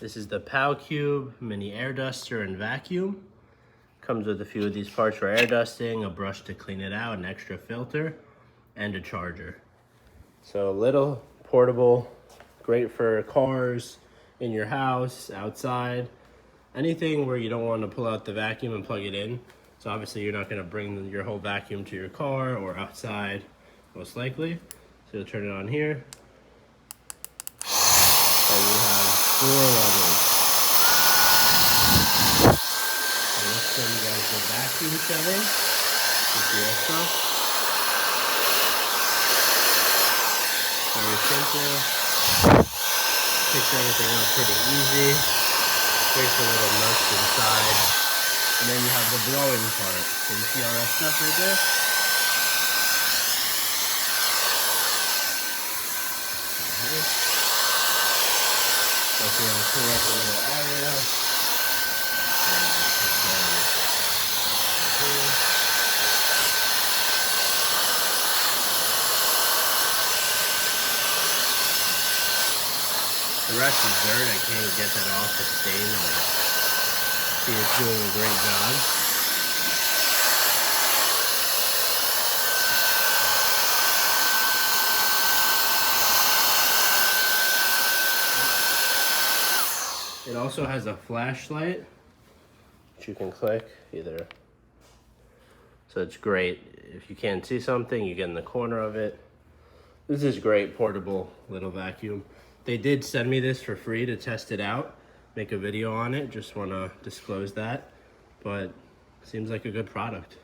This is the PowCube Mini Air Duster and Vacuum. Comes with a few of these parts for air dusting, a brush to clean it out, an extra filter, and a charger. So a little portable, great for cars, in your house, outside, anything where you don't want to pull out the vacuum and plug it in. So obviously you're not going to bring your whole vacuum to your car or outside, most likely. So you'll turn it on here. And you have 4 levels. And let's show you guys the vacuum setting with the air stuff. Very simple. Picks everything up pretty easy. Great for little nuts inside. And then you have the blowing part. So you see all that stuff right there? So if you want to clean up a little area, the rest is dirt. I can't get that off the stain, but see, it's doing a great job. It also has a flashlight, which you can click either. So it's great. If you can't see something, you get in the corner of it. This is great portable little vacuum. They did send me this for free to test it out, make a video on it. Just want to disclose that, but seems like a good product.